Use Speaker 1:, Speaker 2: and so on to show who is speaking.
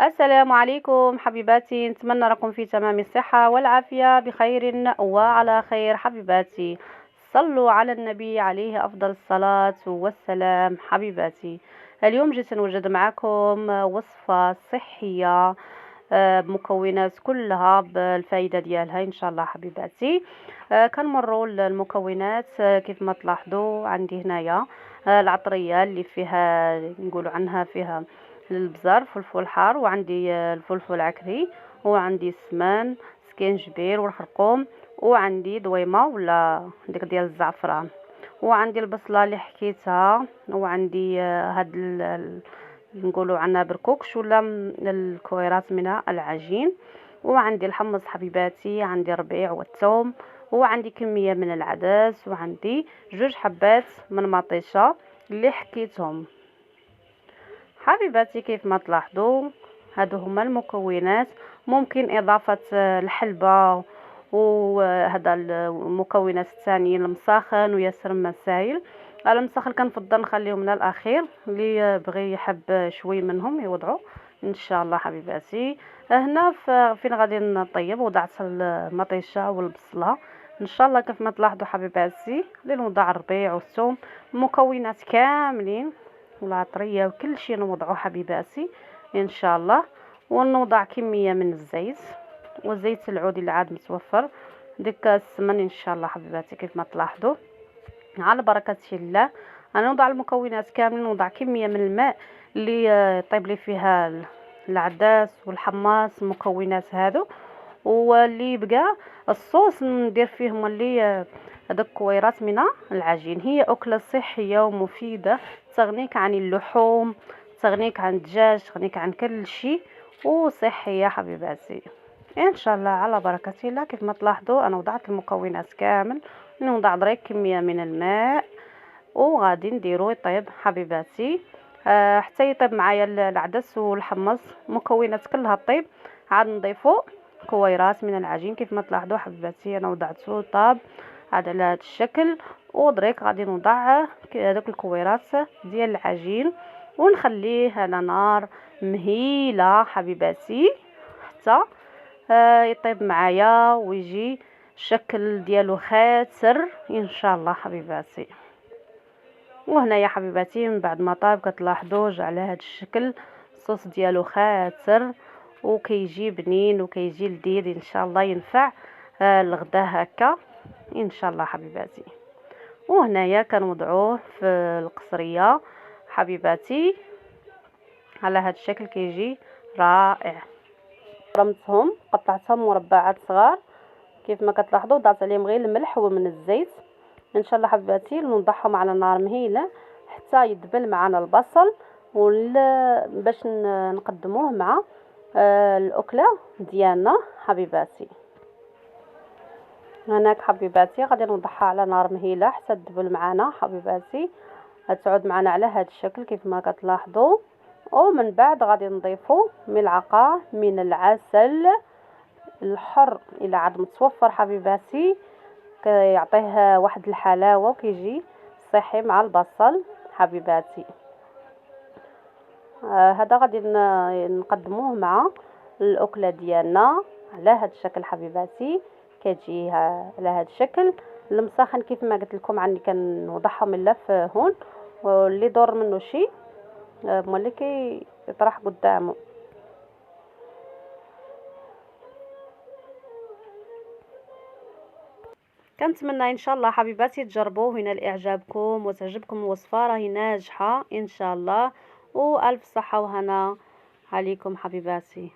Speaker 1: السلام عليكم حبيباتي، نتمنى راكم في تمام الصحة والعافية بخير وعلى خير حبيباتي. صلوا على النبي عليه أفضل الصلاة والسلام حبيباتي. اليوم جيت نوجد معكم وصفة صحية بمكونات كلها بالفايدة ديالها إن شاء الله حبيباتي. كنمروا المكونات كيف ما تلاحظوا عندي هنايا العطرية اللي فيها نقولوا عنها فيها البزار فلفل حار، وعندي الفلفل عكري، وعندي السمان سكينجبير والخرقوم، وعندي دويمه ولا ديك ديال الزعفران، وعندي البصله اللي حكيتها، وعندي هاد نقولوا عنها بركوكش ولا الكويرات من العجين، وعندي الحمص حبيباتي، عندي الربيع والثوم، وعندي كميه من العدس، وعندي 2 حبات من مطيشه اللي حكيتهم حبيباتي. كيف ما تلاحظوا هادو هما المكونات. ممكن اضافه الحلبه وهذا المكونات الثانيين المساخن وياسر ما سايل. المساخن كنفضل نخليهم من الاخير، اللي بغي يحب شوي منهم يوضعوا ان شاء الله حبيباتي. هنا فين غادي نطيب وضعت المطيشه والبصله ان شاء الله. كيف ما تلاحظوا حبيباتي اللي نوضع الربيع والثوم، المكونات كاملين والعطريه وكل شيء نوضعه حبيباتي ان شاء الله. ونوضع كميه من الزيت وزيت العود اللي عاد متوفر، ديك السمن ان شاء الله حبيباتي. كيف ما تلاحظوا على بركه الله انا نوضع المكونات كاملين، نوضع كميه من الماء اللي يطيب لي فيها العدس والحماص المكونات هادو، واللي بقى الصوص ندير فيهم اللي هذوك الكويرات من العجين. هي أكلة صحية ومفيدة، تغنيك عن اللحوم، تغنيك عن الدجاج، تغنيك عن كل شيء، وصحية حبيباتي ان شاء الله على بركة الله. كيف ما تلاحظوا انا وضعت المكونات كامل، نوضع دريك كمية من الماء وغادي نديرو يطيب حبيباتي حتى يطيب معايا العدس والحمص، مكونات كلها طيب. عاد نضيفو كويرات من العجين كيف ما تلاحظوا حبيباتي. انا وضعته طاب عاد على هذا الشكل، ودريك غادي نوضع هذوك الكويرات ديال العجين ونخليه على نار مهيله حبيباتي حتى يطيب معايا ويجي الشكل ديالو خاسر ان شاء الله حبيباتي. وهنا يا حبيباتي من بعد ما طاب كتلاحظوا جا على هذا الشكل، الصوص ديالو خاسر وكيجي بنين وكيجي لذيذ ان شاء الله، ينفع الغدا هكا ان شاء الله حبيباتي. وهنايا كنوضعوه في القصريه حبيباتي على هذا الشكل كيجي رائع. رمتهم قطعتهم مربعات صغار كيف ما كتلاحظوا، ضعت عليهم غير الملح ومن الزيت ان شاء الله حبيباتي. نوضعهم على نار مهيله حتى يدبل معنا البصل باش نقدموه مع الاكله ديالنا حبيباتي. هناك حبيباتي غادي نوضعها على نار مهيله حتى تدبل معنا حبيباتي، تعود معنا على هذا الشكل كيف ما كتلاحظوا. ومن بعد غادي نضيفوا ملعقه من العسل الحر الى عاد متوفر حبيباتي، كيعطيه واحد الحلاوه وكيجي صحي مع البصل حبيباتي. هذا غادي نقدموه مع الاكله ديالنا على هذا الشكل حبيباتي. كتجي على هذا الشكل المسخن كيف ما قلت لكم عني كنوضعهم الا في هون، واللي يدور منه شي مولي كيطرح قدامه. كنتمنى ان شاء الله حبيباتي تجربوه هنا لاعجابكم وتعجبكم الوصفه، راهي ناجحه ان شاء الله. والف صحه وهنا عليكم حبيباتي.